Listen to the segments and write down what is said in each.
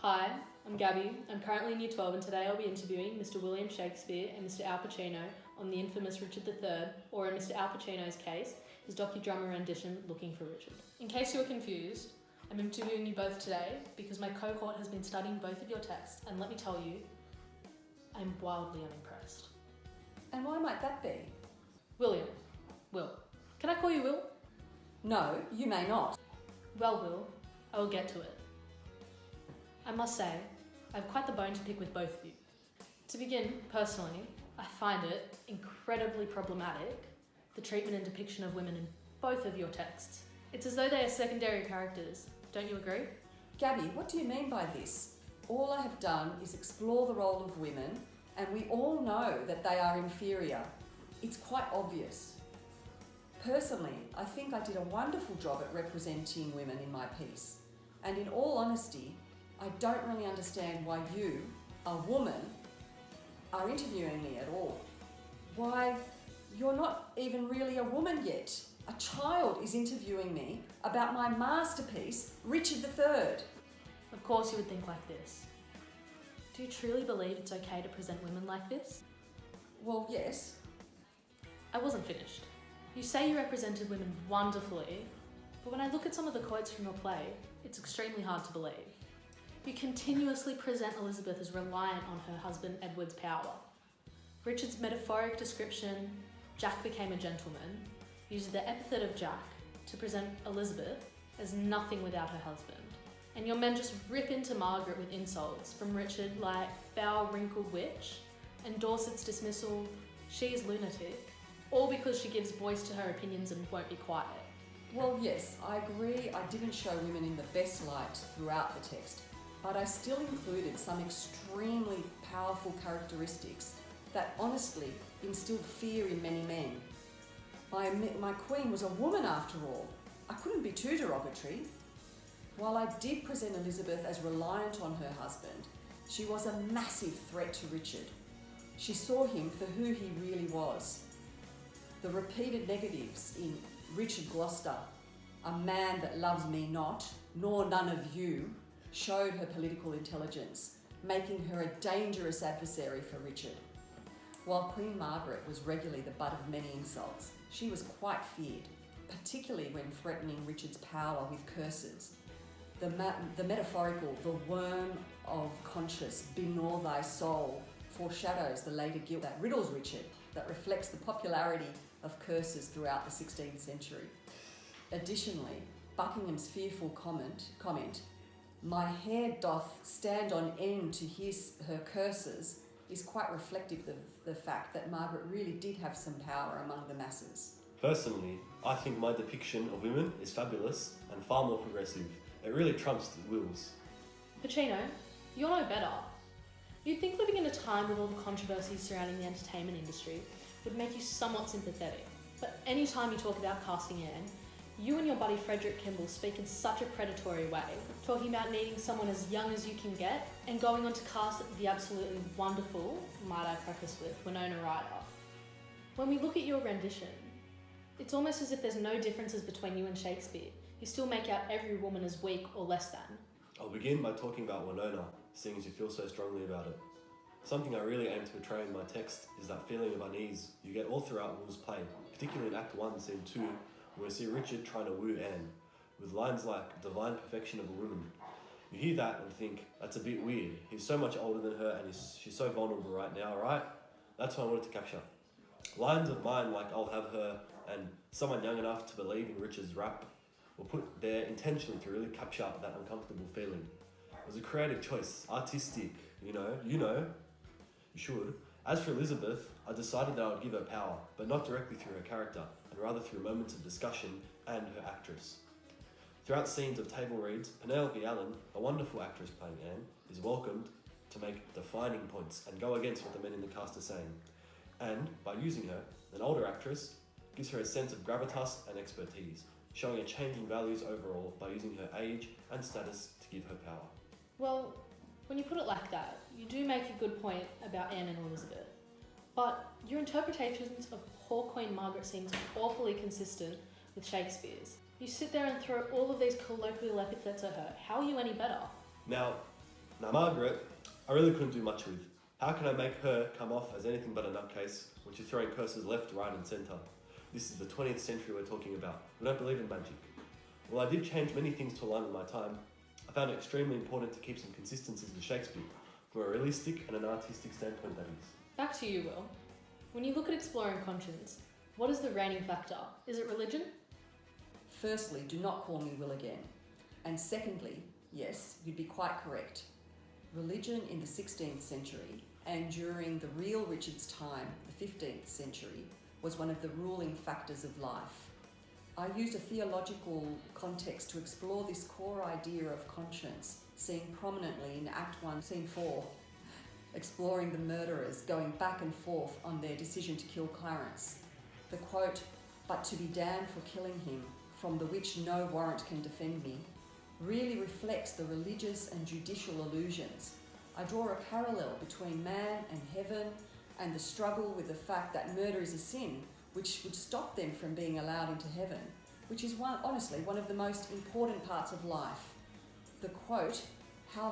Hi, I'm Gabby. I'm currently in Year 12 and today I'll be interviewing Mr. William Shakespeare and Mr. Al Pacino on the infamous Richard III, or in Mr. Al Pacino's case, his docudrama rendition, Looking for Richard. In case you were confused, I'm interviewing you both today because my cohort has been studying both of your texts, and let me tell you, I'm wildly unimpressed. And why might that be? William. Will. Can I call you Will? No, you may not. Well, Will, I will get to it. I must say, I have quite the bone to pick with both of you. To begin, personally, I find it incredibly problematic, the treatment and depiction of women in both of your texts. It's as though they are secondary characters. Don't you agree? Gabby, what do you mean by this? All I have done is explore the role of women, and we all know that they are inferior. It's quite obvious. Personally, I think I did a wonderful job at representing women in my piece. And in all honesty, I don't really understand why you, a woman, are interviewing me at all. Why, you're not even really a woman yet. A child is interviewing me about my masterpiece, Richard III. Of course you would think like this. Do you truly believe it's okay to present women like this? Well, yes. I wasn't finished. You say you represented women wonderfully, but when I look at some of the quotes from your play, it's extremely hard to believe. You continuously present Elizabeth as reliant on her husband Edward's power. Richard's metaphoric description, Jack became a gentleman, uses the epithet of Jack to present Elizabeth as nothing without her husband. And your men just rip into Margaret with insults, from Richard like foul wrinkled witch, and Dorset's dismissal, she is lunatic, all because she gives voice to her opinions and won't be quiet. Well, yes, I agree I didn't show women in the best light throughout the text, but I still included some extremely powerful characteristics that honestly instilled fear in many men. My queen was a woman after all. I couldn't be too derogatory. While I did present Elizabeth as reliant on her husband, she was a massive threat to Richard. She saw him for who he really was. The repeated negatives in Richard Gloucester, a man that loves me not, nor none of you, showed her political intelligence, making her a dangerous adversary for Richard. While Queen Margaret was regularly the butt of many insults, she was quite feared, particularly when threatening Richard's power with curses. The metaphorical, the worm of conscience begnaw thy soul, foreshadows the later guilt that riddles Richard, that reflects the popularity of curses throughout the 16th century. Additionally, Buckingham's fearful comment, "My hair doth stand on end to hear her curses," is quite reflective of the fact that Margaret really did have some power among the masses. Personally, I think my depiction of women is fabulous and far more progressive. It really trumps Will's. Pacino, you're no better. You'd think living in a time with all the controversies surrounding the entertainment industry would make you somewhat sympathetic. But any time you talk about casting Anne, you and your buddy Frederick Kimball speak in such a predatory way, talking about needing someone as young as you can get, and going on to cast the absolutely wonderful, might I preface with, Winona Ryder. When we look at your rendition, it's almost as if there's no differences between you and Shakespeare. You still make out every woman as weak or less than. I'll begin by talking about Winona, seeing as you feel so strongly about it. Something I really aim to portray in my text is that feeling of unease you get all throughout Will's play, particularly in Act 1, Scene 2, when we see Richard trying to woo Anne, with lines like "divine perfection of a woman." You hear that and think, that's a bit weird. He's so much older than her and she's so vulnerable right now, right? That's what I wanted to capture. Lines of mine like "I'll have her" and "someone young enough to believe in Richard's rap" were put there intentionally to really capture that uncomfortable feeling. It was a creative choice, artistic, you should. As for Elizabeth, I decided that I would give her power, but not directly through her character, and rather through moments of discussion and her actress. Throughout scenes of table reads, Penelope Allen, a wonderful actress playing Anne, is welcomed to make defining points and go against what the men in the cast are saying. And, by using her, an older actress gives her a sense of gravitas and expertise, showing a change in values overall by using her age and status to give her power. Well, when you put it like that, you do make a good point about Anne and Elizabeth. But your interpretations of poor Queen Margaret seems awfully consistent with Shakespeare's. You sit there and throw all of these colloquial epithets at her. How are you any better? Now, Now Margaret, I really couldn't do much with. How can I make her come off as anything but a nutcase when she's throwing curses left, right and centre? This is the 20th century we're talking about. We don't believe in magic. While I did change many things to align with my time, I found it extremely important to keep some consistencies with Shakespeare, from a realistic and an artistic standpoint that is. Back to you, Will. When you look at exploring conscience, what is the reigning factor? Is it religion? Firstly, do not call me Will again. And secondly, yes, you'd be quite correct. Religion in the 16th century and during the real Richard's time, the 15th century, was one of the ruling factors of life. I used a theological context to explore this core idea of conscience, seen prominently in Act 1, Scene 4, exploring the murderers going back and forth on their decision to kill Clarence. The quote, "But to be damned for killing him, from the which no warrant can defend me," really reflects the religious and judicial illusions. I draw a parallel between man and heaven and the struggle with the fact that murder is a sin, which would stop them from being allowed into heaven, which is honestly one of the most important parts of life. The quote, how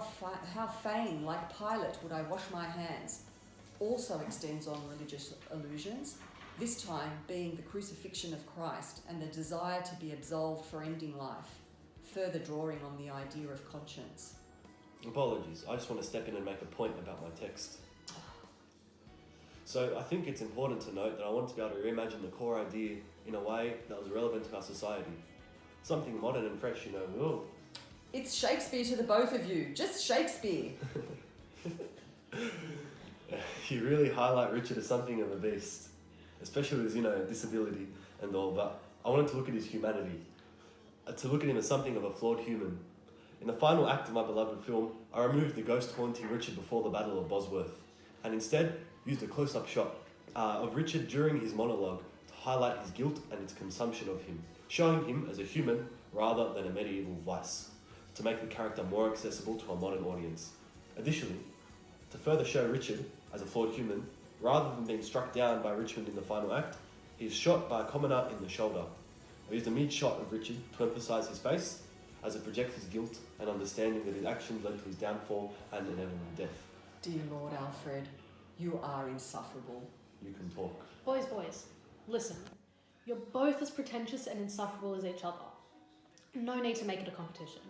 fain, like Pilate, would I wash my hands, also extends on religious illusions, this time being the crucifixion of Christ and the desire to be absolved for ending life, further drawing on the idea of conscience. Apologies, I just want to step in and make a point about my text. So I think it's important to note that I want to be able to reimagine the core idea in a way that was relevant to our society. Something modern and fresh, Ooh. It's Shakespeare to the both of you, just Shakespeare. You really highlight Richard as something of a beast, especially with his, disability and all, but I wanted to look at his humanity, to look at him as something of a flawed human. In the final act of my beloved film, I removed the ghost haunting Richard before the Battle of Bosworth, and instead used a close-up shot of Richard during his monologue to highlight his guilt and its consumption of him, showing him as a human rather than a medieval vice, to make the character more accessible to a modern audience. Additionally, to further show Richard as a flawed human, rather than being struck down by Richmond in the final act, he is shot by a commoner in the shoulder. I used a mid-shot of Richard to emphasise his face, as it projects his guilt and understanding that his actions led to his downfall and inevitable death. Dear Lord Alfred, you are insufferable. You can talk. Boys, listen. You're both as pretentious and insufferable as each other. No need to make it a competition.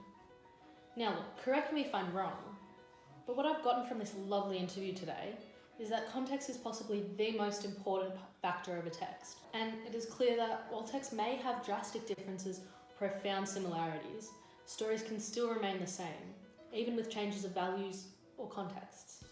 Now look, correct me if I'm wrong, but what I've gotten from this lovely interview today is that context is possibly the most important factor of a text. And it is clear that while texts may have drastic differences, profound similarities, stories can still remain the same, even with changes of values or contexts.